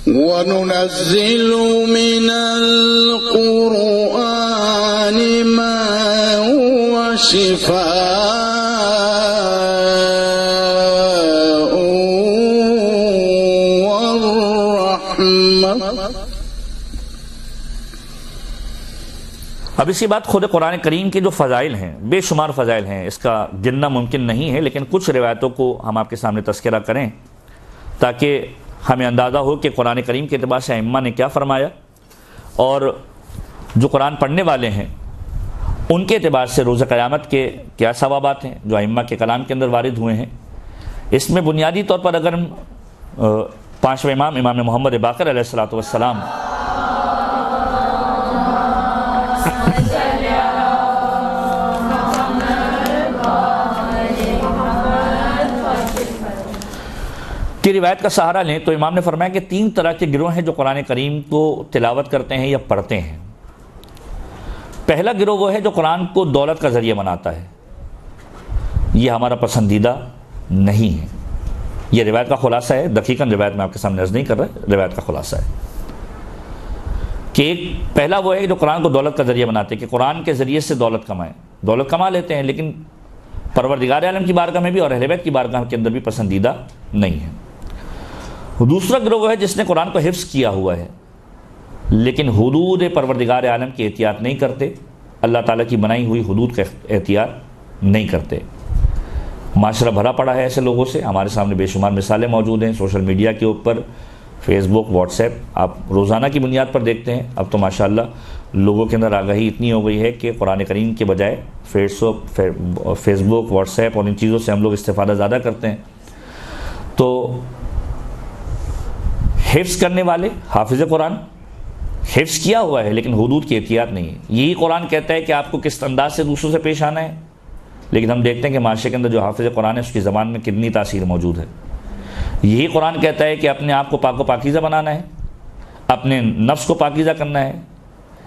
وَنُنَزِّلُ مِنَ الْقُرْآنِ مَا هُوَ شِفَاءٌ وَرَحْمَةٌ۔ اب اس کے بعد خود قرآن کریم کے جو فضائل ہیں، بے شمار فضائل ہیں، اس کا گننا ممکن نہیں ہے، لیکن کچھ روایتوں کو ہم آپ کے سامنے تذکرہ کریں تاکہ ہمیں اندازہ ہو کہ قرآن کریم کے اعتبار سے ائمہ نے کیا فرمایا، اور جو قرآن پڑھنے والے ہیں ان کے اعتبار سے روز قیامت کے کیا ثوابات ہیں جو ائمہ کے کلام کے اندر وارد ہوئے ہیں۔ اس میں بنیادی طور پر اگر ہم پانچویں امام محمد باقر علیہ السلام کی روایت کا سہارا لیں تو امام نے فرمایا کہ 3 طرح کے گروہ ہیں جو قرآن کریم کو تلاوت کرتے ہیں یا پڑھتے ہیں۔ پہلا گروہ وہ ہے جو قرآن کو دولت کا ذریعہ بناتا ہے، یہ ہمارا پسندیدہ نہیں ہے۔ یہ روایت کا خلاصہ ہے، دقیقاً روایت میں آپ کے سامنے عرض نہیں کر رہا، روایت کا خلاصہ ہے کہ ایک پہلا وہ ہے جو قرآن کو دولت کا ذریعہ بناتے ہیں کہ قرآن کے ذریعے سے دولت کمائیں، دولت کما لیتے ہیں لیکن پروردگار عالم کی بارگاہ میں بھی اور اہل بیت کی بارگاہ کے اندر بھی پسندیدہ نہیں ہے۔ دوسرا گروہ وہ ہے جس نے قرآن کو حفظ کیا ہوا ہے لیکن حدود پروردگار عالم کی احتیاط نہیں کرتے، اللہ تعالیٰ کی بنائی ہوئی حدود کا احتیاط نہیں کرتے۔ معاشرہ بھرا پڑا ہے ایسے لوگوں سے، ہمارے سامنے بے شمار مثالیں موجود ہیں سوشل میڈیا کے اوپر، فیس بک، واٹس ایپ، آپ روزانہ کی بنیاد پر دیکھتے ہیں۔ اب تو ماشاءاللہ لوگوں کے اندر آگاہی اتنی ہو گئی ہے کہ قرآن کریم کے بجائے فیس بک، واٹس ایپ اور ان چیزوں سے ہم لوگ استفادہ زیادہ کرتے ہیں۔ تو حفظ کرنے والے، حافظ قرآن حفظ کیا ہوا ہے لیکن حدود کی احتیاط نہیں ہے۔ یہی قرآن کہتا ہے کہ آپ کو کس انداز سے دوسروں سے پیش آنا ہے، لیکن ہم دیکھتے ہیں کہ معاشرے کے اندر جو حافظ قرآن ہے اس کی زبان میں کتنی تاثیر موجود ہے۔ یہی قرآن کہتا ہے کہ اپنے آپ کو پاک و پاکیزہ بنانا ہے، اپنے نفس کو پاکیزہ کرنا ہے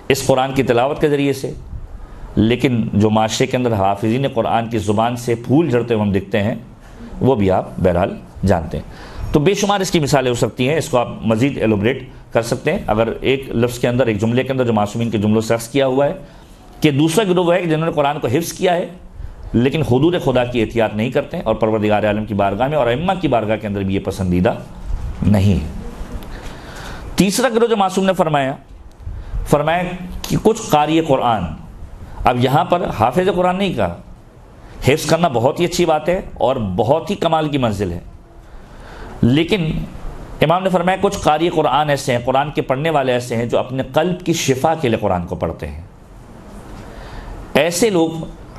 اس قرآن کی تلاوت کے ذریعے سے، لیکن جو معاشرے کے اندر حافظین قرآن کی زبان سے پھول جھڑتے ہوئے ہم دکھتے ہیں وہ بھی آپ بہرحال جانتے ہیں۔ تو بے شمار اس کی مثالیں ہو سکتی ہیں، اس کو آپ مزید ایلوبریٹ کر سکتے ہیں اگر ایک لفظ کے اندر، ایک جملے کے اندر جو معصومین کے جملوں سے عکس کیا ہوا ہے کہ دوسرا گروہ وہ ہے کہ جنہوں نے قرآن کو حفظ کیا ہے لیکن حدود خدا کی احتیاط نہیں کرتے اور پروردگار عالم کی بارگاہ میں اور ائمہ کی بارگاہ کے اندر بھی یہ پسندیدہ نہیں ہے۔ تیسرا گروہ جو معصوم نے فرمایا کہ کچھ قاری قرآن، اب یہاں پر حافظ قرآن نہیں کہا، حفظ کرنا بہت ہی اچھی بات ہے اور بہت ہی کمال کی منزل ہے، لیکن امام نے فرمایا کچھ قاری قرآن ایسے ہیں، قرآن کے پڑھنے والے ایسے ہیں جو اپنے قلب کی شفا کے لیے قرآن کو پڑھتے ہیں۔ ایسے لوگ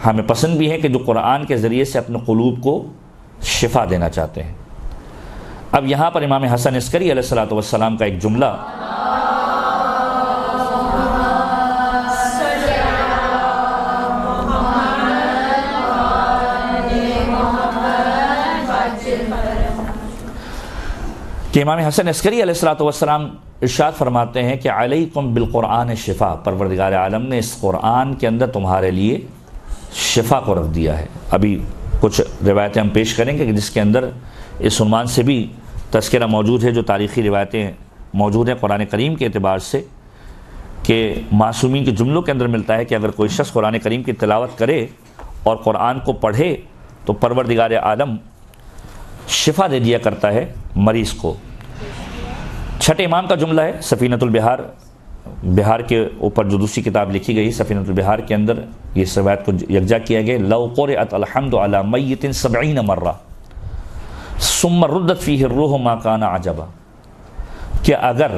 ہمیں پسند بھی ہیں کہ جو قرآن کے ذریعے سے اپنے قلوب کو شفا دینا چاہتے ہیں۔ اب یہاں پر امام حسن عسکری علیہ السلام کا ایک جملہ کہ امام حسن عسکری علیہ السلام ارشاد فرماتے ہیں کہ علیکم بالقرآن شفا، پروردگار عالم نے اس قرآن کے اندر تمہارے لیے شفا کو رکھ دیا ہے۔ ابھی کچھ روایتیں ہم پیش کریں گے کہ جس کے اندر اس عنوان سے بھی تذکرہ موجود ہے، جو تاریخی روایتیں موجود ہیں قرآن کریم کے اعتبار سے، کہ معصومین کے جملوں کے اندر ملتا ہے کہ اگر کوئی شخص قرآن کریم کی تلاوت کرے اور قرآن کو پڑھے تو پروردگار عالم شفا دے دیا کرتا ہے مریض کو۔ چھٹے امام کا جملہ ہے سفینۃ البحار، بہار کے اوپر جو دوسری کتاب لکھی گئی سفینۃ البحار کے اندر یہ روایت کو یکجا کیا گیا، لو قرئت الحمد علی میت 70 مرہ ثم ردت فیہ الروح ما کان عجبا، کہ اگر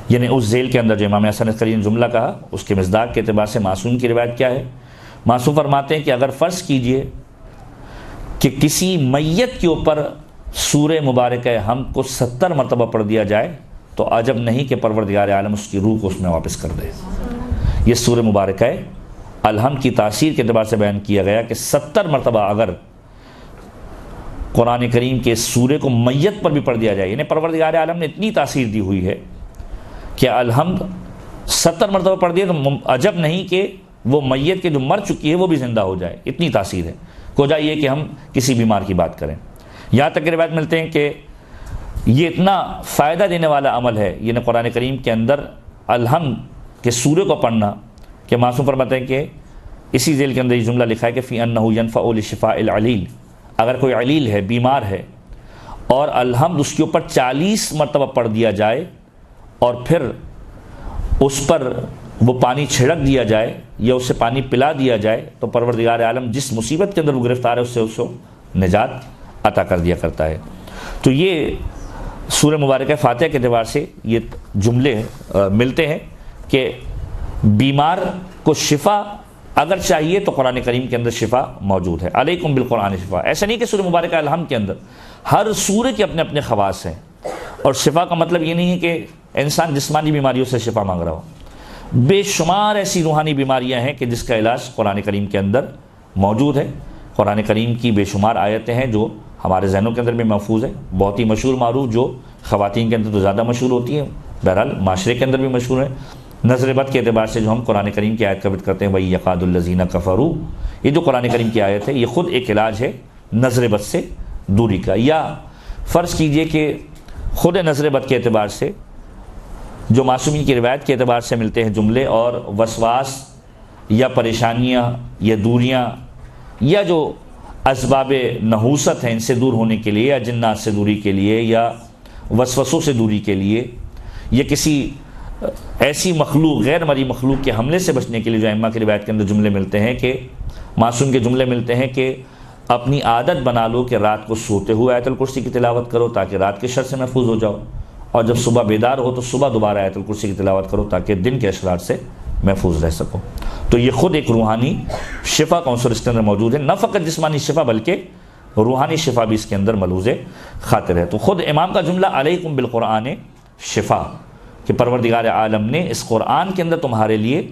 یعنی اس ذیل کے اندر جو امام حسن عسکری نے جملہ کہا اس کے مصداق کے اعتبار سے معصوم کی روایت کیا ہے؟ معصوم فرماتے ہیں کہ اگر فرض کیجئے کہ کسی میت کے اوپر سورہ مبارکہ ہم کو 70 مرتبہ پڑھ دیا جائے تو عجب نہیں کہ پروردگار عالم اس کی روح کو اس میں واپس کر دے۔ یہ سورہ مبارکہ الحمد کی تاثیر کے اعتبار سے بیان کیا گیا کہ 70 مرتبہ اگر قرآن کریم کے سورے کو میت پر بھی پڑھ دیا جائے، یعنی پروردگار عالم نے اتنی تاثیر دی ہوئی ہے کہ الحمد 70 مرتبہ پڑھ دیا تو عجب نہیں کہ وہ میت کے جو مر چکی ہے وہ بھی زندہ ہو جائے، اتنی تاثیر ہے۔ کو جائے یہ کہ ہم کسی بیمار کی بات کریں، یہاں تک کہ روایت ملتے ہیں کہ یہ اتنا فائدہ دینے والا عمل ہے یہ قرآن کریم کے اندر الحمد کے سورے کو پڑھنا، کہ معصوم فرماتے ہیں کہ اسی ذیل کے اندر یہ جملہ لکھا ہے کہ فی انہ ینفع لشفاء العلیل، اگر کوئی علیل ہے، بیمار ہے، اور الحمد اس کے اوپر 40 مرتبہ پڑھ دیا جائے اور پھر اس پر وہ پانی چھڑک دیا جائے یا اسے پانی پلا دیا جائے، تو پروردگار عالم جس مصیبت کے اندر وہ گرفتار ہے اس سے اس کو نجات عطا کر دیا کرتا ہے۔ تو یہ سورہ مبارکہ فاتحہ کے اعتبار سے یہ جملے ملتے ہیں کہ بیمار کو شفا اگر چاہیے تو قرآن کریم کے اندر شفا موجود ہے۔ علیکم بالقرآن شفا، ایسا نہیں کہ سورہ مبارکہ الحمد کے اندر ہر سورہ کے اپنے اپنے خواص ہیں، اور شفا کا مطلب یہ نہیں ہے کہ انسان جسمانی بیماریوں سے شفا مانگ رہا ہو، بے شمار ایسی روحانی بیماریاں ہیں کہ جس کا علاج قرآن کریم کے اندر موجود ہے۔ قرآن کریم کی بے شمار آیتیں ہیں جو ہمارے ذہنوں کے اندر بھی محفوظ ہے، بہت ہی مشہور معروف، جو خواتین کے اندر تو زیادہ مشہور ہوتی ہیں، بہرحال معاشرے کے اندر بھی مشہور ہے۔ نظر بد کے اعتبار سے جو ہم قرآن کریم کی آیت کا ذکر کرتے ہیں، وَإِن يَكَادُ الَّذِينَ كَفَرُوا، یہ جو قرآن کریم کی آیت ہے یہ خود ایک علاج ہے نظر بد سے دوری کا۔ یا فرض کیجئے کہ خود نظر بد کے اعتبار سے جو معصومین کی روایت کے اعتبار سے ملتے ہیں جملے اور وسواس یا پریشانیاں یا دوریاں یا جو اسباب نحوست ہیں ان سے دور ہونے کے لیے، یا جنات سے دوری کے لیے، یا وسوسوں سے دوری کے لیے، یا کسی ایسی مخلوق غیر مرئی مخلوق کے حملے سے بچنے کے لیے جو ائمہ کی روایت کے اندر جملے ملتے ہیں کہ معصوم کے جملے ملتے ہیں کہ اپنی عادت بنا لو کہ رات کو سوتے ہوئے آیت الکرسی کی تلاوت کرو تاکہ رات کے شر سے محفوظ ہو جاؤ، اور جب صبح بیدار ہو تو صبح دوبارہ آیت الکرسی کی تلاوت کرو تاکہ دن کے اشرار سے محفوظ رہ سکو۔ تو یہ خود ایک روحانی شفا کا عنصر اس کے اندر موجود ہے، نہ فقط جسمانی شفا بلکہ روحانی شفا بھی اس کے اندر ملحوظ خاطر ہے۔ تو خود امام کا جملہ علیکم بالقرآن شفا، کہ پروردگار عالم نے اس قرآن کے اندر تمہارے لیے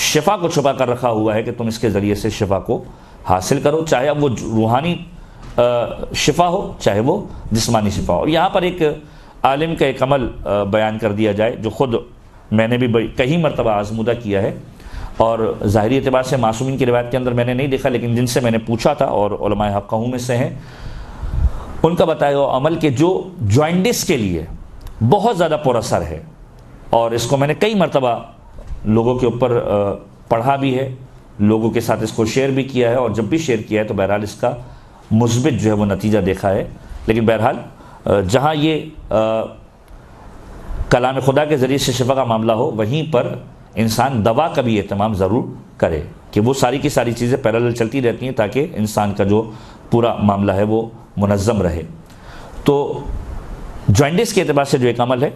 شفا کو چھپا کر رکھا ہوا ہے کہ تم اس کے ذریعے سے شفا کو حاصل کرو، چاہے اب وہ روحانی شفا ہو چاہے وہ جسمانی شفا ہو۔ اور یہاں پر ایک عالم کا ایک عمل بیان کر دیا جائے جو خود میں نے بھی کئی مرتبہ آزمودہ کیا ہے، اور ظاہری اعتبار سے معصومین کی روایت کے اندر میں نے نہیں دیکھا، لیکن جن سے میں نے پوچھا تھا اور علماء حقہ میں سے ہیں، ان کا بتایا ہوا عمل کہ جو جوائنٹس کے لیے بہت زیادہ پر اثر ہے، اور اس کو میں نے کئی مرتبہ لوگوں کے اوپر پڑھا بھی ہے، لوگوں کے ساتھ اس کو شیئر بھی کیا ہے، اور جب بھی شیئر کیا ہے تو بہرحال اس کا مثبت جو ہے وہ نتیجہ دیکھا ہے۔ لیکن بہرحال جہاں یہ کلام خدا کے ذریعے سے شفا کا معاملہ ہو وہیں پر انسان دوا کا بھی اہتمام ضرور کرے، کہ وہ ساری کی ساری چیزیں پیرالل چلتی رہتی ہیں تاکہ انسان کا جو پورا معاملہ ہے وہ منظم رہے۔ تو جوائنٹس کے اعتبار سے جو ایک عمل ہے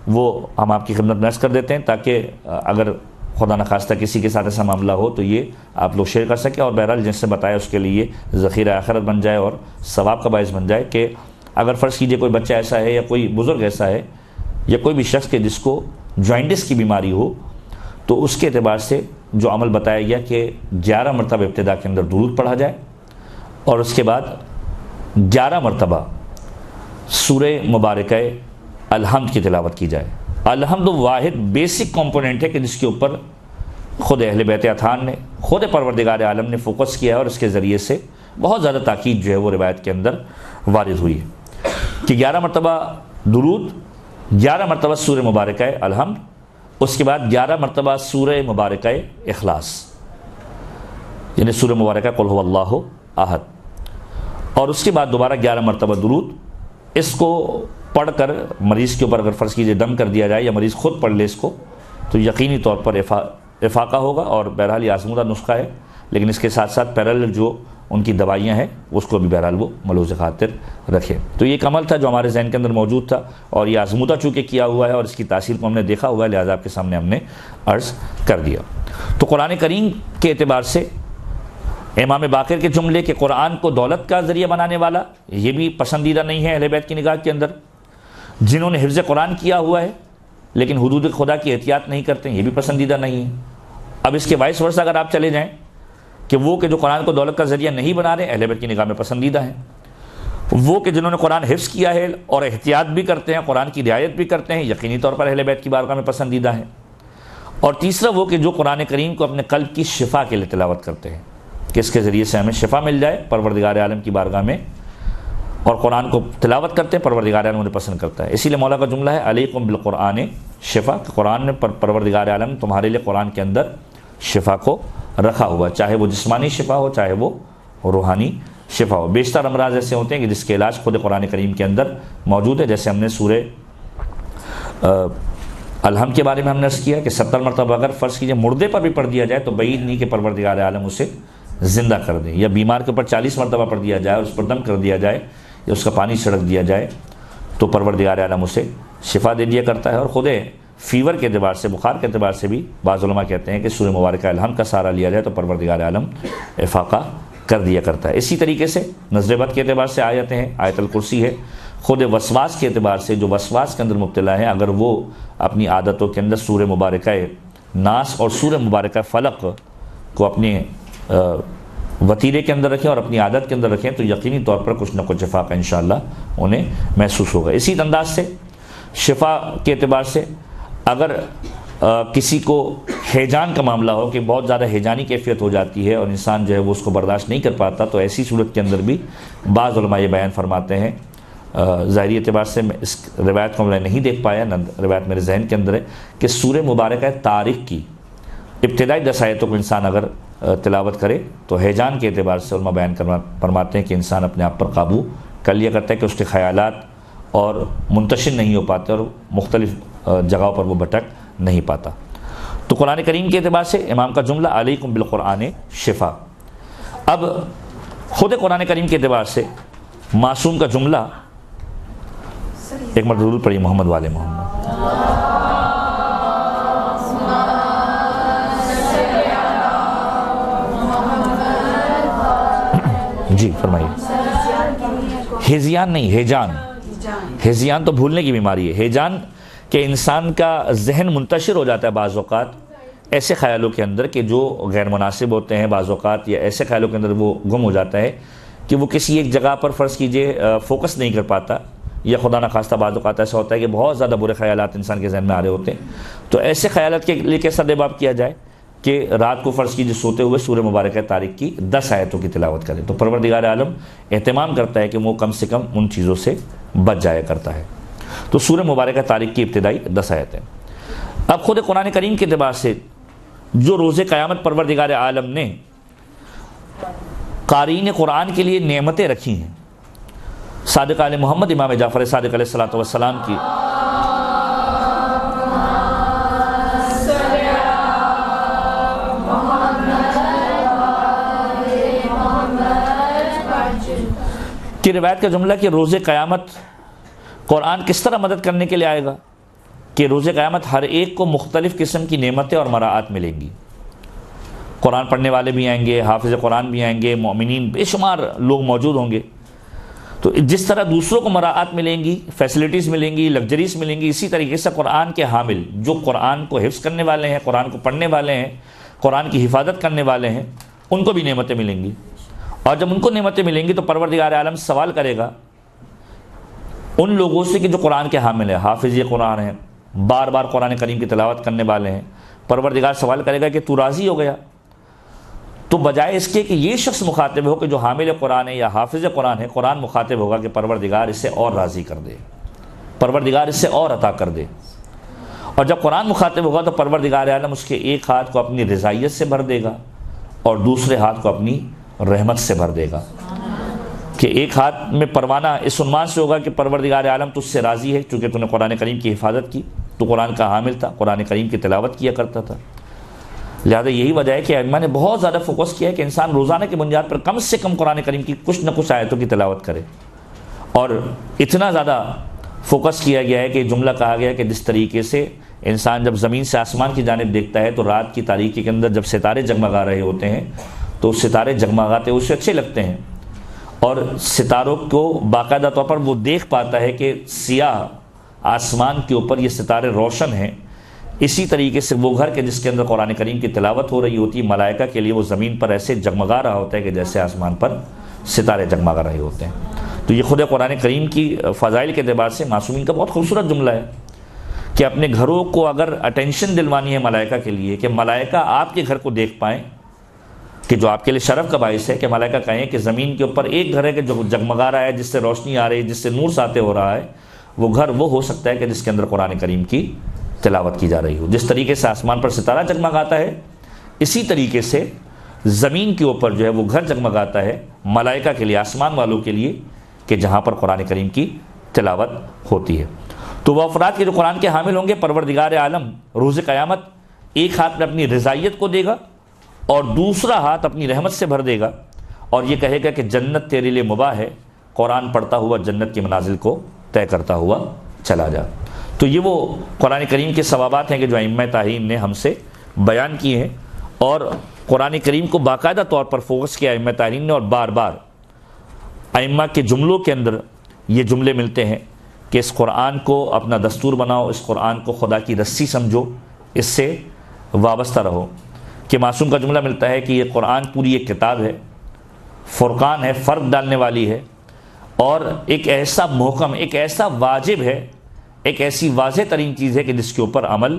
وہ ہم آپ کی خدمت میں عرض کر دیتے ہیں، تاکہ اگر خدا نخواستہ کسی کے ساتھ ایسا معاملہ ہو تو یہ آپ لوگ شیئر کر سکیں، اور بہرحال جن سے بتایا اس کے لیے ذخیرہ آخرت بن جائے اور ثواب کا باعث بن جائے، کہ اگر فرض کیجئے کوئی بچہ ایسا ہے یا کوئی بزرگ ایسا ہے یا کوئی بھی شخص کہ جس کو جوائنٹس کی بیماری ہو، تو اس کے اعتبار سے جو عمل بتایا گیا کہ 11 مرتبہ ابتدا کے اندر درود پڑھا جائے، اور اس کے بعد 11 مرتبہ سورہ مبارکہ الحمد کی تلاوت کی جائے۔ الحمد واحد بیسک کمپوننٹ ہے کہ جس کے اوپر خود اہل بیت اطہار نے، خود پروردگار عالم نے فوکس کیا ہے، اور اس کے ذریعے سے بہت زیادہ تاکید جو ہے وہ روایت کے اندر وارد ہوئی ہے کہ 11 مرتبہ درود، 11 مرتبہ سورہ مبارکہ الحمد، اس کے بعد 11 مرتبہ سورہ مبارکہ اخلاص، یعنی سورہ مبارکہ قل هو اللہ احد، اور اس کے بعد دوبارہ 11 مرتبہ درود۔ اس کو پڑھ کر مریض کے اوپر اگر فرض کیجئے دم کر دیا جائے یا مریض خود پڑھ لے اس کو، تو یقینی طور پر افاقہ ہوگا، اور بہرحال یہ آزمودہ نسخہ ہے، لیکن اس کے ساتھ ساتھ پیرالل جو ان کی دوائیاں ہیں اس کو بھی بہرحال وہ ملحوظ خاطر رکھے۔ تو یہ ایک عمل تھا جو ہمارے ذہن کے اندر موجود تھا، اور یہ آزمودہ چونکہ کیا ہوا ہے اور اس کی تاثیر کو ہم نے دیکھا ہوا ہے، لہٰذا آپ کے سامنے ہم نے عرض کر دیا۔ تو قرآن کریم کے اعتبار سے امام باقر کے جملے کہ قرآن کو دولت کا ذریعہ بنانے والا، یہ بھی پسندیدہ نہیں ہے اہل بیت کی نگاہ کے اندر۔ جنہوں نے حفظ قرآن کیا ہوا ہے لیکن حدود خدا کی احتیاط نہیں کرتے، یہ بھی پسندیدہ نہیں ہے۔ اب اس کے وائس ورثہ اگر آپ چلے جائیں کہ وہ کہ جو قرآن کو دولت کا ذریعہ نہیں بنا رہے، اہل بیت کی نگاہ میں پسندیدہ ہیں۔ وہ کہ جنہوں نے قرآن حفظ کیا ہے اور احتیاط بھی کرتے ہیں، قرآن کی رعایت بھی کرتے ہیں، یقینی طور پر اہل بیت کی بارگاہ میں پسندیدہ ہیں۔ اور تیسرا وہ کہ جو قرآن کریم کو اپنے قلب کی شفا کے لیے تلاوت کرتے ہیں کہ اس کے ذریعے سے ہمیں شفا مل جائے، پروردگار عالم کی بارگاہ میں اور قرآن کو تلاوت کرتے ہیں پروردگار عالم انہیں پسند کرتا ہے. اسی لیے مولا کا جملہ ہے علیکم بالقرآن شفا، قرآن نے پروردگار عالم تمہارے لیے قرآن کے اندر شفا کو رکھا ہوا، چاہے وہ جسمانی شفا ہو چاہے وہ روحانی شفا ہو. بیشتر امراض ایسے ہوتے ہیں کہ جس کے علاج خود قرآن کریم کے اندر موجود ہے. جیسے ہم نے سورہ الحم کے بارے میں ہم نے عرض کیا کہ 70 مرتبہ اگر فرض کیجئے مردے پر بھی پڑھ دیا جائے تو بعید نہیں کہ پروردگار عالم اسے زندہ کر دیں، یا بیمار کے اوپر 40 مرتبہ پڑھ دیا جائے اور اس پر دم کر دیا جائے یا اس کا پانی چھڑک دیا جائے تو پروردگار عالم اسے شفا دے دیا کرتا ہے. اور خود فیور کے اعتبار سے، بخار کے اعتبار سے بھی بعض علماء کہتے ہیں کہ سورہ مبارکہ الحم کا سہارا لیا جائے تو پروردگار عالم افاقہ کر دیا کرتا ہے. اسی طریقے سے نظر بد کے اعتبار سے آیتیں ہیں، آیت الکرسی ہے. خود وسواس کے اعتبار سے جو وسواس کے اندر مبتلا ہے، اگر وہ اپنی عادتوں کے اندر سورہ مبارکہ ناس اور سورہ مبارکہ فلق کو اپنے وتیرے کے اندر رکھیں اور اپنی عادت کے اندر رکھیں تو یقینی طور پر کچھ نہ کچھ افاقہ انشاءاللہ انہیں محسوس ہوگا. اسی انداز سے شفا کے اعتبار سے اگر کسی کو ہیجان کا معاملہ ہو کہ بہت زیادہ ہیجانی کیفیت ہو جاتی ہے اور انسان جو ہے وہ اس کو برداشت نہیں کر پاتا، تو ایسی صورت کے اندر بھی بعض علماء یہ بیان فرماتے ہیں، ظاہری اعتبار سے میں اس روایت کو میں نہیں دیکھ پایا، روایت میرے ذہن کے اندر ہے کہ سورہ مبارکہ طارق کی ابتدائی 10 آیتوں کو انسان اگر تلاوت کرے تو ہیجان کے اعتبار سے علماء بیان فرماتے ہیں کہ انسان اپنے آپ پر قابو کر لیا کرتا ہے کہ اس کے خیالات اور منتشر نہیں ہو پاتے اور مختلف جگہوں پر وہ بھٹک نہیں پاتا. تو قرآن کریم کے اعتبار سے امام کا جملہ علیکم بالقرآن شفا. اب خود قرآن کریم کے اعتبار سے معصوم کا جملہ، ایک مرتبہ درود پڑھیے محمد والے محمد. جی فرمائیے. ہیزیان نہیں، ہیجان. ہیزیان تو بھولنے کی بیماری ہے. ہیجان کہ انسان کا ذہن منتشر ہو جاتا ہے بعض اوقات ایسے خیالوں کے اندر کہ جو غیر مناسب ہوتے ہیں، بعض اوقات یا ایسے خیالوں کے اندر وہ گم ہو جاتا ہے کہ وہ کسی ایک جگہ پر فرض کیجئے فوکس نہیں کر پاتا، یا خدا نخواستہ بعض اوقات ایسا ہوتا ہے کہ بہت زیادہ برے خیالات انسان کے ذہن میں آ رہے ہوتے ہیں. تو ایسے خیالات کے لیے کیسا دباؤ کیا جائے کہ رات کو فرض کیجئے سوتے ہوئے سورہ مبارکہ طارق کی 10 آیتوں کی تلاوت کرے تو پروردگار عالم اہتمام کرتا ہے کہ وہ کم سے کم ان چیزوں سے بچ جایا کرتا ہے. تو سورہ مبارکہ طارق کی ابتدائی 10 آیتیں. اب خود قرآن کریم کے اعتبار سے جو روز قیامت پروردگار عالم نے قارئین قرآن کے لیے نعمتیں رکھی ہیں، صادق آل محمد امام جعفر صادق علیہ الصلوۃ والسلام کی کی روایت کا جملہ کہ روز قیامت قرآن کس طرح مدد کرنے کے لیے آئے گا کہ روز قیامت ہر ایک کو مختلف قسم کی نعمتیں اور مراعات ملیں گی. قرآن پڑھنے والے بھی آئیں گے، حافظ قرآن بھی آئیں گے، مومنین بے شمار لوگ موجود ہوں گے. تو جس طرح دوسروں کو مراعات ملیں گی، فیسلٹیز ملیں گی، لگژریز ملیں گی، اسی طریقے سے قرآن کے حامل جو قرآن کو حفظ کرنے والے ہیں، قرآن کو پڑھنے والے ہیں، قرآن کی حفاظت کرنے والے ہیں، ان کو بھی نعمتیں ملیں گی. اور جب ان کو نعمتیں ملیں گی تو پروردگار عالم سوال کرے گا ان لوگوں سے کہ جو قرآن کے حامل ہیں، حافظ قرآن ہیں، بار بار قرآن کریم کی تلاوت کرنے والے ہیں. پروردگار سوال کرے گا کہ تو راضی ہو گیا؟ تو بجائے اس کے کہ یہ شخص مخاطب ہو کہ جو حامل قرآن ہے یا حافظ قرآن ہے، قرآن مخاطب ہوگا کہ پروردگار اس سے اور راضی کر دے، پروردگار اس سے اور عطا کر دے. اور جب قرآن مخاطب ہوگا تو پروردگار عالم اس کے ایک ہاتھ کو اپنی رضائیت سے بھر دے گا اور دوسرے ہاتھ کو اپنی رحمت سے بھر دے گا. کہ ایک ہاتھ میں پروانہ اس عنوان سے ہوگا کہ پروردگار عالم تجھ سے راضی ہے چونکہ تو نے قرآن کریم کی حفاظت کی، تو قرآن کا حامل تھا، قرآن کریم کی تلاوت کیا کرتا تھا. لہذا یہی وجہ ہے کہ علماء نے بہت زیادہ فوکس کیا ہے کہ انسان روزانہ کی بنیاد پر کم سے کم قرآن کریم کی کچھ نہ کچھ آیتوں کی تلاوت کرے. اور اتنا زیادہ فوکس کیا گیا ہے کہ جملہ کہا گیا کہ جس طریقے سے انسان جب زمین سے آسمان کی جانب دیکھتا ہے تو رات کی تاریکی کے اندر جب ستارے جگمگا رہے ہوتے ہیں تو ستارے جگمگاتے اسے اچھے لگتے ہیں، اور ستاروں کو باقاعدہ طور پر وہ دیکھ پاتا ہے کہ سیاہ آسمان کے اوپر یہ ستارے روشن ہیں. اسی طریقے سے وہ گھر کے جس کے اندر قرآن کریم کی تلاوت ہو رہی ہوتی ہے، ملائکہ کے لیے وہ زمین پر ایسے جگمگا رہا ہوتا ہے کہ جیسے آسمان پر ستارے جگمگا رہے ہوتے ہیں. تو یہ خود قرآن کریم کی فضائل کے اعتبار سے معصومین کا بہت خوبصورت جملہ ہے کہ اپنے گھروں کو اگر اٹینشن دلوانی ہے ملائکہ کے لیے کہ ملائکہ آپ کے گھر کو دیکھ پائیں کہ جو آپ کے لیے شرف کا باعث ہے کہ ملائکہ کہیں کہ زمین کے اوپر ایک گھر ہے کہ جو جگمگا رہا ہے، جس سے روشنی آ رہی ہے، جس سے نور ساطع ہو رہا ہے، وہ گھر وہ ہو سکتا ہے کہ جس کے اندر قرآن کریم کی تلاوت کی جا رہی ہو۔ جس طریقے سے آسمان پر ستارہ جگمگاتا ہے، اسی طریقے سے زمین کے اوپر جو ہے وہ گھر جگمگاتا ہے ملائکہ کے لیے، آسمان والوں کے لیے، کہ جہاں پر قرآن کریم کی تلاوت ہوتی ہے۔ تو وہ افراد کے جو قرآن کے حامل ہوں گے، پروردگار عالم روز قیامت ایک ہاتھ میں اپنی رضائیت کو دے گا اور دوسرا ہاتھ اپنی رحمت سے بھر دے گا، اور یہ کہے گا کہ جنت تیرے لیے مباح ہے، قرآن پڑھتا ہوا جنت کی منازل کو طے کرتا ہوا چلا جا۔ تو یہ وہ قرآن کریم کے ثوابات ہیں کہ جو ائمہ تعین نے ہم سے بیان کیے ہیں، اور قرآن کریم کو باقاعدہ طور پر فوکس کیا ائمہ تعین نے، اور بار بار ائمہ کے جملوں کے اندر یہ جملے ملتے ہیں کہ اس قرآن کو اپنا دستور بناؤ، اس قرآن کو خدا کی رسی سمجھو، اس سے وابستہ رہو۔ کہ معصوم کا جملہ ملتا ہے کہ یہ قرآن پوری ایک کتاب ہے، فرقان ہے، فرق ڈالنے والی ہے، اور ایک ایسا محکم، ایک ایسا واجب ہے، ایک ایسی واضح ترین چیز ہے کہ جس کے اوپر عمل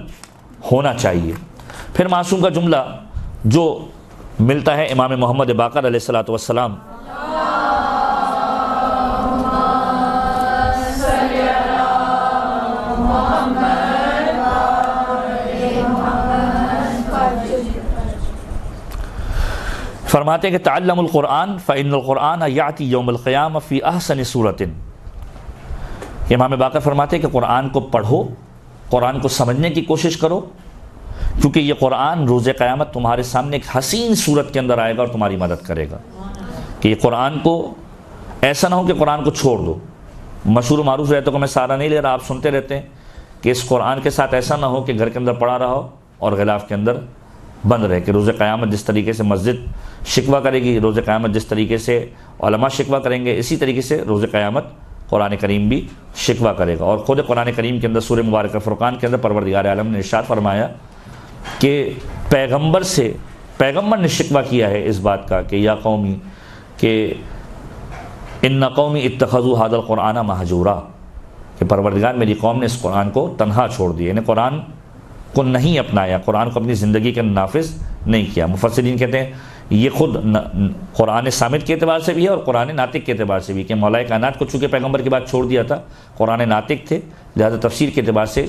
ہونا چاہیے۔ پھر معصوم کا جملہ جو ملتا ہے امام محمد باقر علیہ الصلوۃ والسلام، فرماتے ہیں کہ تعلم القرآن فإن القرآن یأتی یوم القیامہ فی احسن صورت۔ امام باقر فرماتے ہیں کہ قرآن کو پڑھو، قرآن کو سمجھنے کی کوشش کرو، کیونکہ یہ قرآن روز قیامت تمہارے سامنے ایک حسین صورت کے اندر آئے گا اور تمہاری مدد کرے گا۔ کہ یہ قرآن کو ایسا نہ ہو کہ قرآن کو چھوڑ دو۔ مشہور و معروف رہتا کو میں سارا نہیں لے رہا، آپ سنتے رہتے ہیں کہ اس قرآن کے ساتھ ایسا نہ ہو کہ گھر کے اندر پڑا رہا ہو اور غلاف کے اندر بند رہے۔ کہ روز قیامت جس طریقے سے مسجد شکوہ کرے گی، روز قیامت جس طریقے سے علماء شکوہ کریں گے، اسی طریقے سے روز قیامت قرآن کریم بھی شکوہ کرے گا۔ اور خود قرآن کریم کے اندر سورہ مبارکہ فرقان کے اندر پروردگار عالم نے ارشاد فرمایا کہ پیغمبر نے شکوہ کیا ہے اس بات کا کہ یا قومی، کہ ان قومی اتخذوا ھذا القرآن مہجورا، کہ پروردگار میری قوم نے اس قرآن کو تنہا چھوڑ دیا، یعنی قرآن کو نہیں اپنایا، قرآن کو اپنی زندگی کے نافذ نہیں کیا۔ مفسرین کہتے ہیں یہ خود قرآن صامت کے اعتبار سے بھی ہے اور قرآن ناطق کے اعتبار سے بھی، کہ مولا کائنات کو چونکہ پیغمبر کی بات چھوڑ دیا تھا، قرآن ناطق تھے، لہذا تفسیر کے اعتبار سے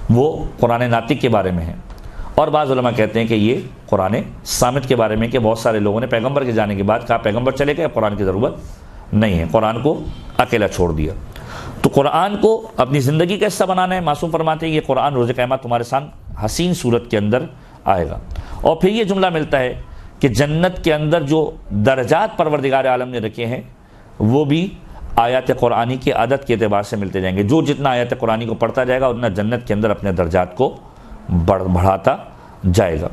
وہ قرآن ناطق کے بارے میں ہے۔ اور بعض علماء کہتے ہیں کہ یہ قرآن صامت کے بارے میں، کہ بہت سارے لوگوں نے پیغمبر کے جانے کے بعد کہا پیغمبر چلے گئے، قرآن کی ضرورت نہیں ہے، قرآن کو اکیلا چھوڑ دیا۔ تو قرآن کو اپنی زندگی کا حصہ بنانا ہے۔ معصوم فرماتے ہیں یہ قرآن روز قیامت تمہارے سامنے حسین صورت کے اندر آئے گا۔ اور پھر یہ جملہ ملتا ہے کہ جنت کے اندر جو درجات پروردگار عالم نے رکھے ہیں وہ بھی آیات قرآنی کے عدد کے اعتبار سے ملتے جائیں گے۔ جو جتنا آیات قرآنی کو پڑھتا جائے گا اتنا جنت کے اندر اپنے درجات کو بڑھاتا جائے گا۔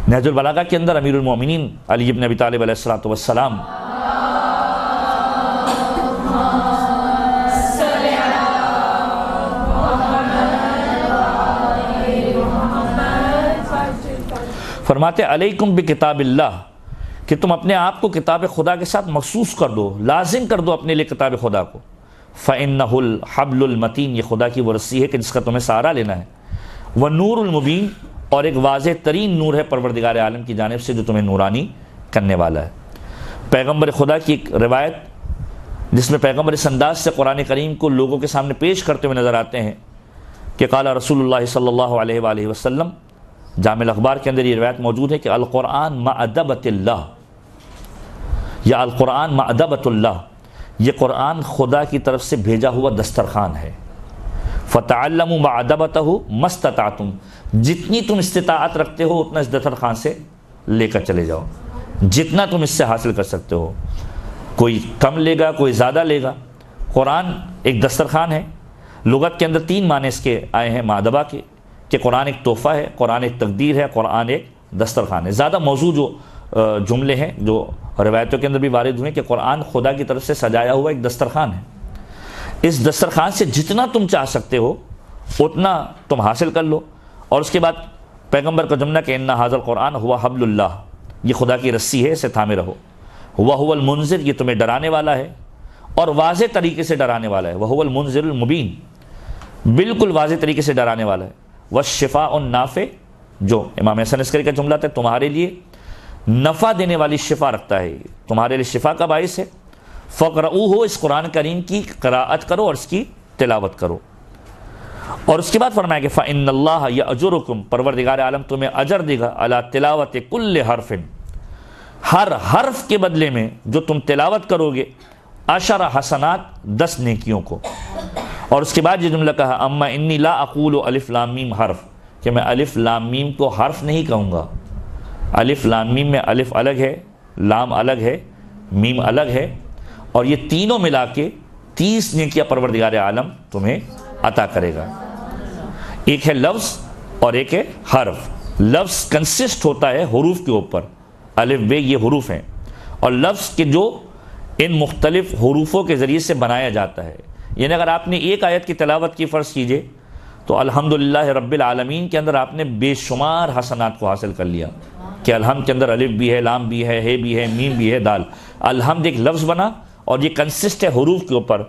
نہج البلاغہ کے اندر امیر المومنین علی بن ابی طالب علیہ الصلوۃ والسلام فرماتے علیکم بکتاب اللہ، کہ تم اپنے آپ کو کتاب خدا کے ساتھ مخصوص کر دو، لازم کر دو اپنے لیے کتاب خدا کو۔ فإنہ الحبل المتین، یہ خدا کی وہ رسی ہے کہ جس کا تمہیں سہارا لینا ہے۔ والنور المبین، اور ایک واضح ترین نور ہے پروردگار عالم کی جانب سے جو تمہیں نورانی کرنے والا ہے۔ پیغمبر خدا کی ایک روایت جس میں پیغمبر اس انداز سے قرآن کریم کو لوگوں کے سامنے پیش کرتے ہوئے نظر آتے ہیں کہ قال رسول اللہ صلی اللہ علیہ وآلہ وسلم، جامع الاخبار کے اندر یہ روایت موجود ہے کہ القرآن مأدبۃ اللہ، یا القرآن مأدبۃ اللہ، یہ قرآن خدا کی طرف سے بھیجا ہوا دسترخوان ہے۔ فتعلموا مأدبتہ ما استطعتم، جتنی تم استطاعت رکھتے ہو اتنا اس دسترخوان سے لے کر چلے جاؤ، جتنا تم اس سے حاصل کر سکتے ہو، کوئی کم لے گا کوئی زیادہ لے گا۔ قرآن ایک دسترخوان ہے، لغت کے اندر 3 معنی اس کے آئے ہیں مأدبہ کے، کہ قرآن ایک تحفہ ہے، قرآن ایک تقدیر ہے، قرآن ایک دسترخوان ہے۔ زیادہ موضوع جو جملے ہیں جو روایتوں کے اندر بھی وارد ہوئے کہ قرآن خدا کی طرف سے سجایا ہوا ایک دسترخوان ہے، اس دسترخوان سے جتنا تم چاہ سکتے ہو اتنا تم حاصل کر لو۔ اور اس کے بعد پیغمبر کا جملہ کہ ان ھذا القرآن ہوا حبل اللہ، یہ خدا کی رسی ہے، اسے تھامے رہو۔ وہو المنذر، یہ تمہیں ڈرانے والا ہے اور واضح طریقے سے ڈرانے والا ہے۔ وہو المنذر المبین، بالکل واضح طریقے سے ڈرانے والا ہے۔ والشفاء النافع، جو امام حسن عسکری کا جملہ تھا، تمہارے لیے نفع دینے والی شفا رکھتا ہے، تمہارے لیے شفا کا باعث ہے۔ فقرؤہ، اس قرآن کریم کی قراءت کرو اور اس کی تلاوت کرو۔ اور اس کے بعد فرمایا کہ فإن اللہ یأجرکم، پروردگار عالم تمہیں اجر دے گا، علی تلاوت کل حرف، ہر حرف کے بدلے میں جو تم تلاوت کرو گے، 10 حسنات، 10 نیکیوں کو۔ اور اس کے بعد یہ جملہ کہا اما انی لا اقول الف لام میم حرف، کہ میں الف لام میم کو حرف نہیں کہوں گا۔ الف لام میم میں الف الگ ہے، لام الگ ہے، میم الگ ہے، اور یہ تینوں ملا کے 30 نیکیاں پروردگار عالم تمہیں عطا کرے گا۔ ایک ہے لفظ اور ایک ہے حرف۔ لفظ کنسسٹ ہوتا ہے حروف کے اوپر، الف بے یہ حروف ہیں، اور لفظ کے جو ان مختلف حروفوں کے ذریعے سے بنایا جاتا ہے۔ یعنی اگر آپ نے ایک آیت کی تلاوت کی فرض کیجئے تو الحمدللہ رب العالمین کے اندر آپ نے بے شمار حسنات کو حاصل کر لیا، کہ الحمد کے اندر الف بھی ہے، لام بھی ہے بھی ہے، میم بھی ہے، دال۔ الحمد ایک لفظ بنا اور یہ کنسسٹ ہے حروف کے اوپر۔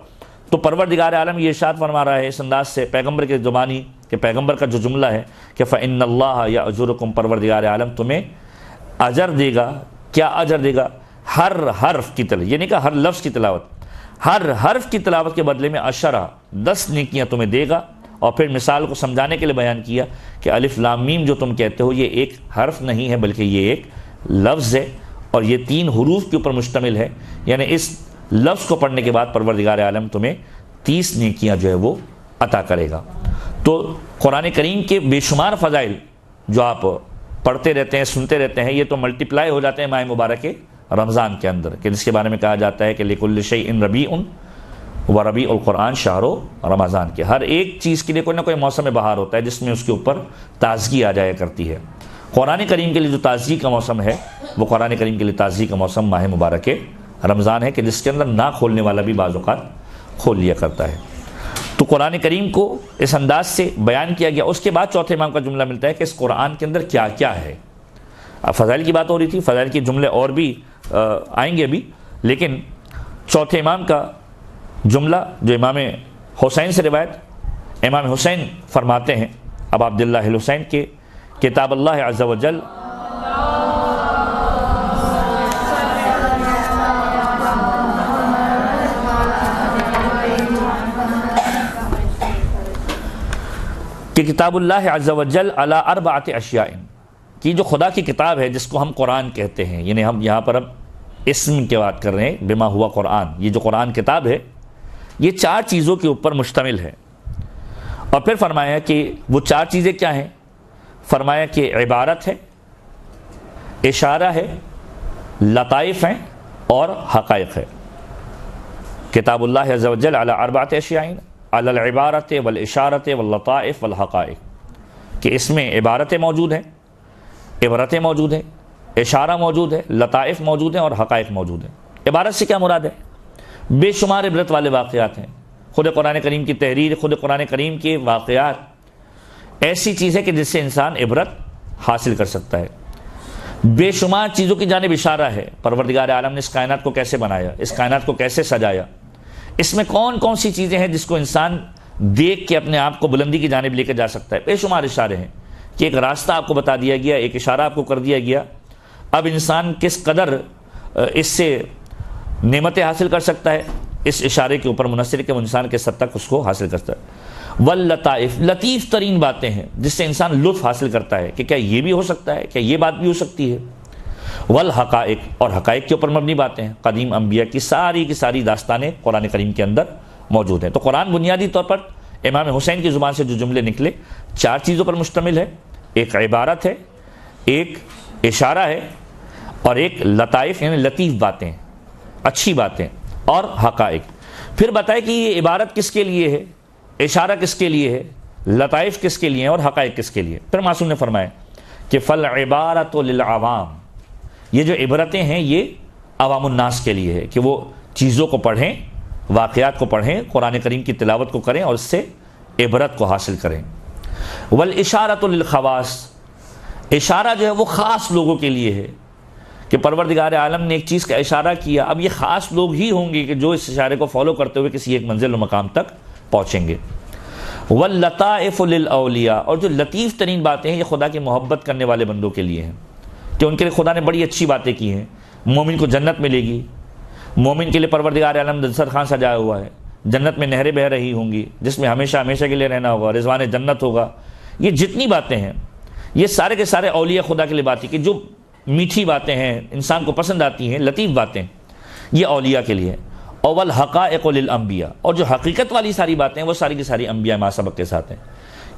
تو پروردگار عالم یہ ارشاد فرما رہا ہے اس انداز سے پیغمبر کے زبانی، کہ پیغمبر کا جو جملہ ہے کہ فإن اللہ یأجرکم، پروردگار عالم تمہیں اجر دے گا۔ کیا اجر دے گا؟ ہر حرف کی تلاوت، یہ نہیں کہ ہر لفظ کی تلاوت، ہر حرف کی تلاوت کے بدلے میں 10 نیکیاں تمہیں دے گا۔ اور پھر مثال کو سمجھانے کے لیے بیان کیا کہ الف لام میم جو تم کہتے ہو یہ ایک حرف نہیں ہے بلکہ یہ ایک لفظ ہے، اور یہ 3 حروف کے اوپر مشتمل ہے۔ یعنی اس لفظ کو پڑھنے کے بعد پروردگار عالم تمہیں 30 نیکیاں جو ہے وہ عطا کرے گا۔ تو قرآن کریم کے بے شمار فضائل جو آپ پڑھتے رہتے ہیں، سنتے رہتے ہیں، یہ تو ملٹیپلائی ہو جاتے ہیں ماہ مبارک رمضان کے اندر، کہ جس کے بارے میں کہا جاتا ہے کہ لِكُلِّ شَيْءٍ رَبِيعٌ وَرَبِيعُ القرآن شہر رمضان، کے ہر ایک چیز کے لیے کوئی نہ کوئی موسم بہار ہوتا ہے جس میں اس کے اوپر تازگی آ جایا کرتی ہے۔ قرآن کریم کے لیے جو تازگی کا موسم ہے وہ قرآن کریم کے لیے تازگی کا موسم ماہ مبارک رمضان ہے، کہ جس کے اندر نہ کھولنے والا بھی بعض اوقات کھول لیا کرتا ہے۔ تو قرآن کریم کو اس انداز سے بیان کیا گیا۔ اس کے بعد چوتھے امام کا جملہ ملتا ہے کہ اس قرآن کے اندر کیا کیا ہے۔ اب فضائل کی بات ہو رہی تھی، فضائل کے جملے اور بھی آئیں گے ابھی، لیکن چوتھے امام کا جملہ جو امام حسین سے روایت، امام حسین فرماتے ہیں اب عبداللہ الحسین کے کتاب اللہ عز و جل کہ کتاب اللہ عز و جل علی 4 اشیاء، کہ جو خدا کی کتاب ہے جس کو ہم قرآن کہتے ہیں، یعنی ہم یہاں پر اب اسم کی بات کر رہے ہیں، بما ہوا قرآن، یہ جو قرآن کتاب ہے یہ 4 چیزوں کے اوپر مشتمل ہے۔ اور پھر فرمایا کہ وہ 4 چیزیں کیا ہیں؟ فرمایا کہ عبارت ہے، اشارہ ہے، لطائف ہیں اور حقائق ہے۔ کتاب اللہ عز و جل علی 4 اشیاء علی العبارت والاشارت واللطائف والحقائق، کہ اس میں عبارتیں موجود ہیں، عبرتیں موجود ہیں، اشارہ موجود ہے، لطائف موجود ہیں اور حقائق موجود ہیں۔ عبارت سے کیا مراد ہے؟ بے شمار عبرت والے واقعات ہیں۔ خود قرآن کریم کی تحریر، خود قرآن کریم کے واقعات ایسی چیز ہے کہ جس سے انسان عبرت حاصل کر سکتا ہے۔ بے شمار چیزوں کی جانب اشارہ ہے، پروردگار عالم نے اس کائنات کو کیسے بنایا، اس کائنات کو کیسے سجایا، اس میں کون کون سی چیزیں ہیں جس کو انسان دیکھ کے اپنے آپ کو بلندی کی جانب لے کے جا سکتا ہے۔ بے شمار اشارے ہیں کہ ایک راستہ آپ کو بتا دیا گیا، ایک اشارہ آپ کو کر دیا گیا، اب انسان کس قدر اس سے نعمتیں حاصل کر سکتا ہے، اس اشارے کے اوپر منحصر کہ وہ انسان کس حد تک اس کو حاصل کرتا ہے۔ واللطائف، لطیف ترین باتیں ہیں جس سے انسان لطف حاصل کرتا ہے کہ کیا یہ بھی ہو سکتا ہے، کیا یہ بات بھی ہو سکتی ہے۔ والحقائق، اور حقائق کے اوپر مبنی باتیں ہیں، قدیم انبیاء کی ساری داستانیں قرآن کریم کے اندر موجود ہیں۔ تو قرآن بنیادی طور پر امام حسین کی زبان سے جو جملے نکلے 4 چیزوں پر مشتمل ہے، ایک عبارت ہے، ایک اشارہ ہے، اور ایک لطائف یعنی لطیف باتیں، اچھی باتیں، اور حقائق۔ پھر بتائے کہ یہ عبارت کس کے لیے ہے، اشارہ کس کے لیے ہے، لطائف کس کے لیے ہیں اور حقائق کس کے لیے۔ پھر معصوم نے فرمایا کہ فالعبارۃ للعوام، یہ جو عبرتیں ہیں یہ عوام الناس کے لیے ہے، کہ وہ چیزوں کو پڑھیں، واقعات کو پڑھیں، قرآن کریم کی تلاوت کو کریں اور اس سے عبرت کو حاصل کریں۔ والاشارۃ للخواص، اشارہ جو ہے وہ خاص لوگوں کے لیے ہے، کہ پروردگار عالم نے ایک چیز کا اشارہ کیا، اب یہ خاص لوگ ہی ہوں گے کہ جو اس اشارے کو فالو کرتے ہوئے کسی ایک منزل و مقام تک پہنچیں گے۔ واللطائف للاولیاء، اور جو لطیف ترین باتیں ہیں یہ خدا کی محبت کرنے والے بندوں کے لیے ہیں، کہ ان کے لیے خدا نے بڑی اچھی باتیں کی ہیں. مومن کو جنت ملے گی, مومن کے لیے پروردگار عالم دسترخوان سجایا ہوا ہے, جنت میں نہریں بہہ رہی ہوں گی جس میں ہمیشہ ہمیشہ کے لیے رہنا ہوگا, رضوان جنت ہوگا. یہ جتنی باتیں ہیں یہ سارے کے سارے اولیاء خدا کے لیے باتیں کہ جو میٹھی باتیں ہیں, انسان کو پسند آتی ہیں, لطیف باتیں, یہ اولیاء کے لیے. اول حقائق للانبیاء, اور جو حقیقت والی ساری باتیں ہیں وہ ساری کی ساری انبیاء ما سبق کے ساتھ ہیں,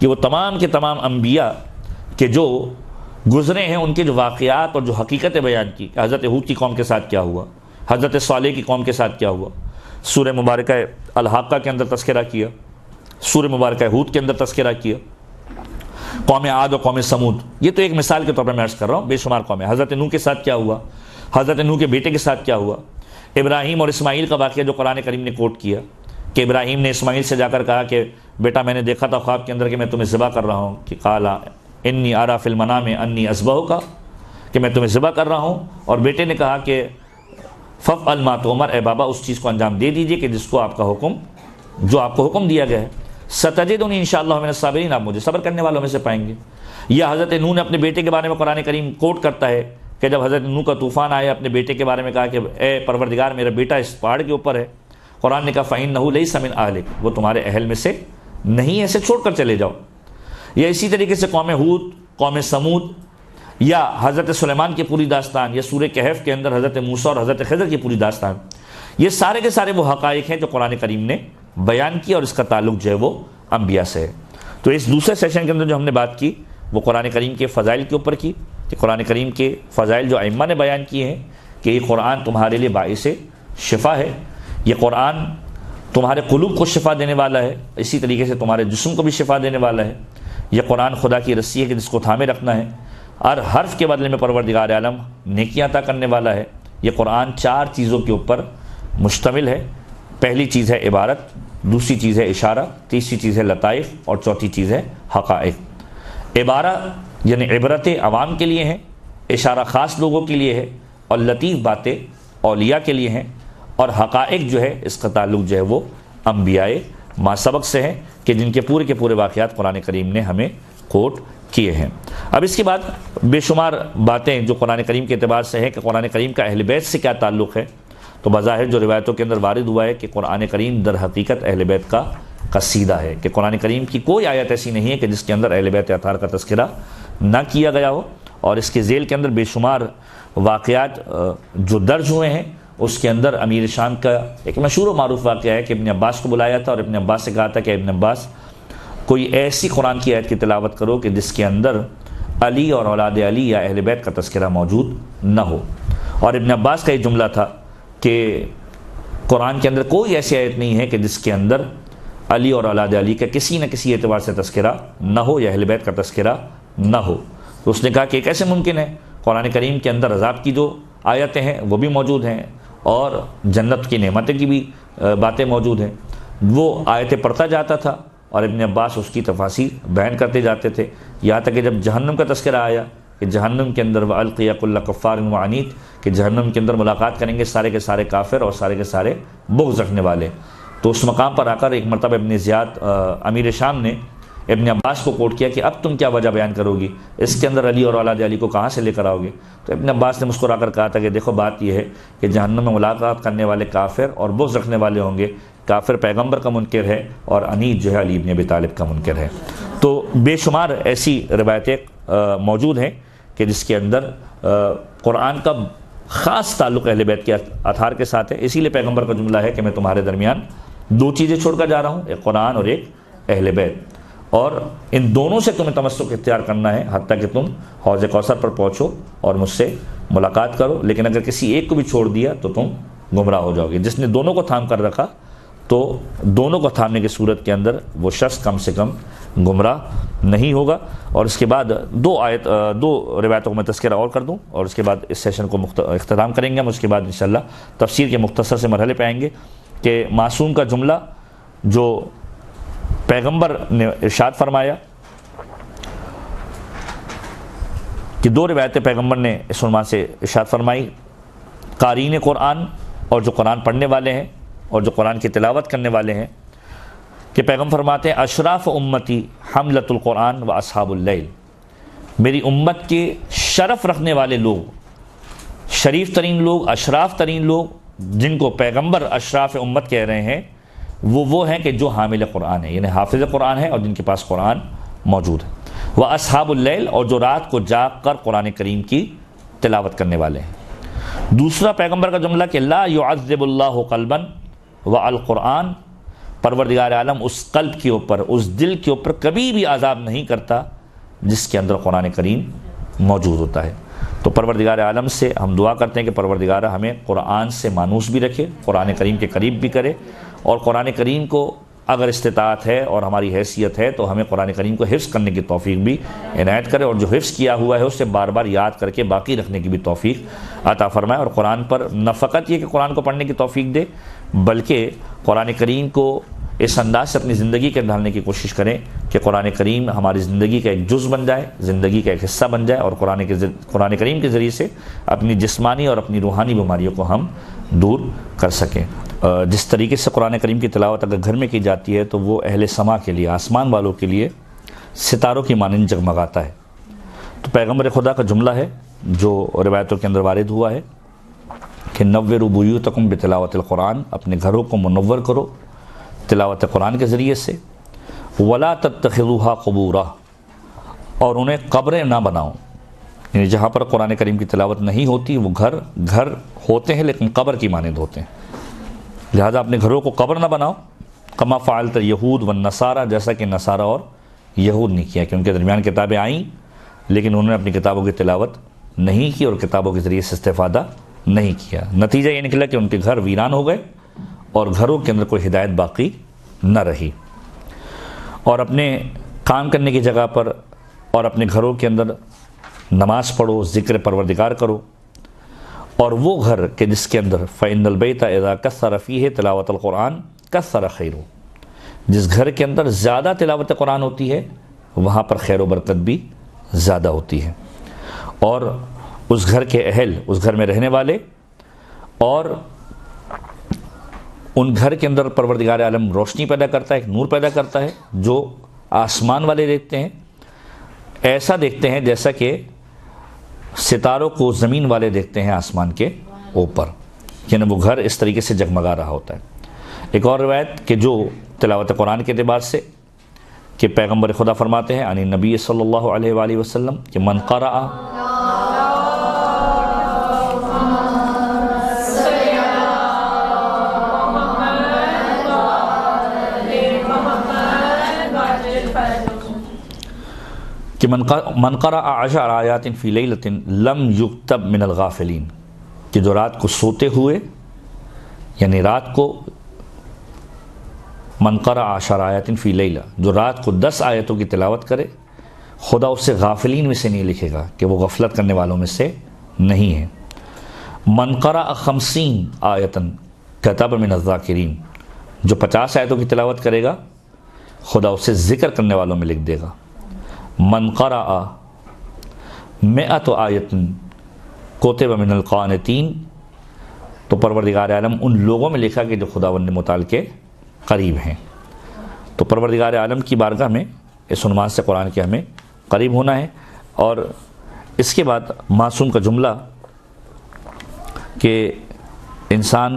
کہ وہ تمام کے تمام انبیاء کے جو گزرے ہیں ان کے جو واقعات اور جو حقیقتیں بیان کی, کہ حضرت ہود کی قوم کے ساتھ کیا ہوا, حضرت صالح کی قوم کے ساتھ کیا ہوا. سورہ مبارکہ الحاقہ کے اندر تذکرہ کیا, سورہ مبارکہ ہود کے اندر تذکرہ کیا, قوم عاد اور قوم سمود. یہ تو ایک مثال کے طور پر میں عرض کر رہا ہوں, بے شمار قومیں. حضرت نوح کے ساتھ کیا ہوا, حضرت نوح کے بیٹے کے ساتھ کیا ہوا, ابراہیم اور اسماعیل کا واقعہ جو قرآن کریم نے کوٹ کیا, کہ ابراہیم نے اسماعیل سے جا کر کہا کہ بیٹا میں نے دیکھا تھا خواب کے اندر کہ میں تمہیں ذبح کر رہا ہوں, کہ قالا انی ارا فی المنام انی اذبحک, کہ میں تمہیں ذبح کر رہا ہوں. اور بیٹے نے کہا کہ فافعل ما تؤمر, اے بابا اس چیز کو انجام دے دیجئے کہ جس کو آپ کا حکم, جو آپ کو حکم دیا گیا ہے. ستجدنی انشاءاللہ من الصابرین, آپ مجھے صبر کرنے والوں میں سے پائیں گے. یا حضرت نوح نے اپنے بیٹے کے بارے میں قرآن کریم کوٹ کرتا ہے کہ جب حضرت نوح کا طوفان آیا, اپنے بیٹے کے بارے میں کہا کہ اے پروردگار میرا بیٹا اس پہاڑ کے اوپر ہے. قرآن نے کہا فإنہ لیس من اہلک, وہ تمہارے اہل میں سے نہیں ہے, اسے چھوڑ کر چلے جاؤ. یا اسی طریقے سے قوم ہود, قوم سمود, یا حضرت سلیمان کی پوری داستان, یا سورہ کہف کے اندر حضرت موسیٰ اور حضرت خضر کی پوری داستان. یہ سارے کے سارے وہ حقائق ہیں جو قرآن کریم نے بیان کیا, اور اس کا تعلق جو ہے وہ انبیاء سے ہے. تو اس دوسرے سیشن کے اندر جو ہم نے بات کی وہ قرآن کریم کے فضائل کے اوپر کی, کہ قرآن کریم کے فضائل جو ائمہ نے بیان کیے ہیں, کہ یہ قرآن تمہارے لیے باعث شفا ہے, یہ قرآن تمہارے قلوب کو شفا دینے والا ہے, اسی طریقے سے تمہارے جسم کو بھی شفا دینے والا ہے. یہ قرآن خدا کی رسی ہے کہ جس کو تھامے رکھنا ہے, ہر حرف کے بدلے میں پروردگار عالم نیکیاں عطا کرنے والا ہے. یہ قرآن 4 چیزوں کے اوپر مشتمل ہے. پہلی چیز ہے عبارت, دوسری چیز ہے اشارہ, تیسری چیز ہے لطائف, اور چوتھی چیز ہے حقائق. عبارہ یعنی عبرتیں عوام کے لیے ہیں, اشارہ خاص لوگوں کے لیے ہے, اور لطیف باتیں اولیاء کے لیے ہیں, اور حقائق جو ہے اس کا تعلق جو ہے وہ انبیاء ما سبق سے ہے, کہ جن کے پورے واقعات قرآن کریم نے ہمیں کوٹ کیے ہیں. اب اس کے بعد بے شمار باتیں جو قرآن کریم کے اعتبار سے ہیں کہ قرآن کریم کا اہل بیت سے کیا تعلق ہے. تو بظاہر جو روایتوں کے اندر وارد ہوا ہے کہ قرآن کریم در حقیقت اہل بیت کا قصیدہ ہے, کہ قرآن کریم کی کوئی آیت ایسی نہیں ہے کہ جس کے اندر اہل بیت اطہار کا تذکرہ نہ کیا گیا ہو. اور اس کے ذیل کے اندر بے شمار واقعات جو درج ہوئے ہیں, اس کے اندر امیر شام کا ایک مشہور و معروف واقعہ ہے کہ ابن عباس کو بلایا تھا, اور ابن عباس سے کہا تھا کہ ابن عباس کوئی ایسی قرآن کی آیت کی تلاوت کرو کہ جس کے اندر علی اور اولاد علی یا اہل بیت کا تذکرہ موجود نہ ہو. اور ابن عباس کا یہ جملہ تھا کہ قرآن کے اندر کوئی ایسی آیت نہیں ہے کہ جس کے اندر علی اور اولاد علی کا کسی نہ کسی اعتبار سے تذکرہ نہ ہو, یا اہل بیت کا تذکرہ نہ ہو. تو اس نے کہا کہ یہ کیسے ممکن ہے, قرآن کریم کے اندر عذاب کی جو آیتیں ہیں وہ بھی موجود ہیں, اور جنت کی نعمتیں کی بھی باتیں موجود ہیں. وہ آیتیں پڑھتا جاتا تھا, اور ابن عباس اس کی تفاصیر بیان کرتے جاتے تھے, یہاں تک کہ جب جہنم کا تذکرہ آیا کہ جہنم کے اندر وَأَلْقِيَ كُلَّ كَفَّارٍ وَعَنِيدٍ, کہ جہنم کے اندر ملاقات کریں گے سارے کے سارے کافر اور سارے کے سارے بغض رکھنے والے. تو اس مقام پر آ کر ایک مرتبہ ابن زیاد امیر شام نے ابن عباس کو کوٹ کیا کہ اب تم کیا وجہ بیان کرو گی, اس کے اندر علی اور اولاد علی کو کہاں سے لے کر آؤ گے. تو ابن عباس نے مسکرا کر کہا تھا کہ دیکھو بات یہ ہے کہ جہنم میں ملاقات کرنے والے کافر اور بغض رکھنے والے ہوں گے. کافر پیغمبر کا منکر ہے, اور انیت جو ہے علی ابن ابی طالب کا منکر ہے. تو بے شمار ایسی روایتیں موجود ہیں کہ جس کے اندر قرآن کا خاص تعلق اہل بیت کے اطہار کے ساتھ ہے. اسی لیے پیغمبر کا جملہ ہے کہ میں تمہارے درمیان 2 چیزیں چھوڑ کر جا رہا ہوں, ایک قرآن اور ایک اہل بیت, اور ان دونوں سے تمہیں تمسک اختیار کرنا ہے حتیٰ کہ تم حوض کوثر پر پہنچو اور مجھ سے ملاقات کرو. لیکن اگر کسی ایک کو بھی چھوڑ دیا تو تم گمراہ ہو جاؤ گے. جس نے دونوں کو تھام کر رکھا تو دونوں کو تھامنے کی صورت کے اندر وہ شخص کم سے کم گمراہ نہیں ہوگا. اور اس کے بعد 2 روایتوں کو میں تذکرہ اور کر دوں, اور اس کے بعد اس سیشن کو اختتام کریں گے ہم. اس کے بعد انشاءاللہ تفسیر کے مختصر سے مرحلے پہ آئیں گے کہ معصوم کا جملہ جو پیغمبر نے ارشاد فرمایا, کہ 2 روایتیں پیغمبر نے اس عنوان سے ارشاد فرمائی, قارئین قرآن اور جو قرآن پڑھنے والے ہیں اور جو قرآن کی تلاوت کرنے والے ہیں, کہ پیغمبر فرماتے ہیں اشراف امتی حملۃ القرآن و اصحاب اللیل, میری امت کے شرف رکھنے والے لوگ، شریف ترین لوگ، اشراف ترین لوگ، جن کو پیغمبر اشراف امت کہہ رہے ہیں، وہ ہیں کہ جو حامل قرآن ہے، یعنی حافظ قرآن ہے اور جن کے پاس قرآن موجود ہے۔ وہ اصحاب اللیل، اور جو رات کو جاگ کر قرآن کریم کی تلاوت کرنے والے ہیں۔ دوسرا پیغمبر کا جملہ کہ لا يعذب اللہ قلبا والقرآن، پروردگار عالم اس قلب کے اوپر، اس دل کے اوپر کبھی بھی عذاب نہیں کرتا جس کے اندر قرآن کریم موجود ہوتا ہے۔ تو پروردگار عالم سے ہم دعا کرتے ہیں کہ پروردگار ہمیں قرآن سے مانوس بھی رکھے، قرآن کریم کے قریب بھی کرے، اور قرآن کریم کو اگر استطاعت ہے اور ہماری حیثیت ہے تو ہمیں قرآن کریم کو حفظ کرنے کی توفیق بھی عنایت کرے، اور جو حفظ کیا ہوا ہے اسے بار بار یاد کر کے باقی رکھنے کی بھی توفیق عطا فرمائے، اور قرآن پر نہ فقط یہ کہ قرآن کو پڑھنے کی توفیق دے، بلکہ قرآن کریم کو اس انداز سے اپنی زندگی کے ڈھالنے کی کوشش کریں کہ قرآن کریم ہماری زندگی کا ایک جز بن جائے، زندگی کا ایک حصہ بن جائے، اور قرآن کریم کے ذریعے سے اپنی جسمانی اور اپنی روحانی بیماریوں کو ہم دور کر سکیں۔ جس طریقے سے قرآن کریم کی تلاوت اگر گھر میں کی جاتی ہے تو وہ اہل سما کے لیے، آسمان والوں کے لیے ستاروں کی مانند جگمگاتا ہے۔ تو پیغمبر خدا کا جملہ ہے جو روایتوں کے اندر وارد ہوا ہے کہ نوروا بیوتکم بتلاوت القرآن، اپنے گھروں کو منور کرو تلاوت قرآن کے ذریعے سے، ولا تتخذوها قبورا، اور انہیں قبریں نہ بناؤ، یعنی جہاں پر قرآن کریم کی تلاوت نہیں ہوتی وہ گھر ہوتے ہیں لیکن قبر کی مانند ہوتے ہیں، لہذا اپنے گھروں کو قبر نہ بناؤ۔ کما فعلت یہود والنصارى، جیسا کہ نصارہ اور یہود نے کیا کہ ان کے درمیان کتابیں آئیں لیکن انہوں نے اپنی کتابوں کی تلاوت نہیں کی اور کتابوں کے ذریعے سے استفادہ نہیں کیا، نتیجہ یہ نکلا کہ ان کے گھر ویران ہو گئے اور گھروں کے اندر کوئی ہدایت باقی نہ رہی۔ اور اپنے کام کرنے کی جگہ پر اور اپنے گھروں کے اندر نماز پڑھو، ذکر پروردگار کرو، اور وہ گھر کہ جس کے اندر فَإِنَّ الْبَيْتَ إِذَا كَثَّرَ فِيهِ تِلَاوَةَ الْقُرْآنِ كَثَّرَ خَيْرُهُ، جس گھر کے اندر زیادہ تلاوت قرآن ہوتی ہے وہاں پر خیر و برکت بھی زیادہ ہوتی ہے، اور اس گھر کے اہل، اس گھر میں رہنے والے، اور ان گھر کے اندر پروردگار عالم روشنی پیدا کرتا ہے، ایک نور پیدا کرتا ہے جو آسمان والے دیکھتے ہیں، ایسا دیکھتے ہیں جیسا کہ ستاروں کو زمین والے دیکھتے ہیں آسمان کے اوپر، یعنی وہ گھر اس طریقے سے جگمگا رہا ہوتا ہے۔ ایک اور روایت کہ جو تلاوت قرآن کے اعتبار سے کہ پیغمبر خدا فرماتے ہیں عن نبی صلی اللہ علیہ وآلہ وسلم کہ من قرأ، کہ من قرأ 10 آیات فی لیلۃ لم یکتب من الغافلین، کہ جو رات کو سوتے ہوئے، یعنی رات کو من قرأ 10 آیات فی لیلہ، جو رات کو 10 آیتوں کی تلاوت کرے، خدا اسے غافلین میں سے نہیں لکھے گا کہ وہ غفلت کرنے والوں میں سے نہیں ہے۔ من قرأ 50 آیۃ کتب من الذاکرین، جو 50 آیتوں کی تلاوت کرے گا خدا اسے ذکر کرنے والوں میں لکھ دے گا۔ من قرأ 100 آیۃ کتب من القانتین، تو پروردگار عالم ان لوگوں میں لکھا کہ جو خداوند متعال کے قریب ہیں۔ تو پروردگار عالم کی بارگاہ میں اس عنوان سے قرآن کے ہمیں قریب ہونا ہے۔ اور اس کے بعد معصوم کا جملہ کہ انسان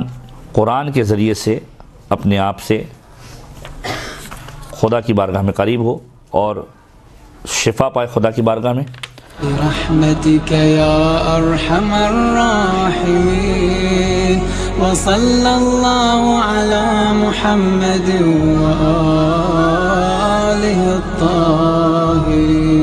قرآن کے ذریعے سے اپنے آپ سے خدا کی بارگاہ میں قریب ہو اور شفا پائے خدا کی بارگاہ میں۔ برحمتك يا أرحم الراحمين وصلى الله على محمد وآله الطاهرين۔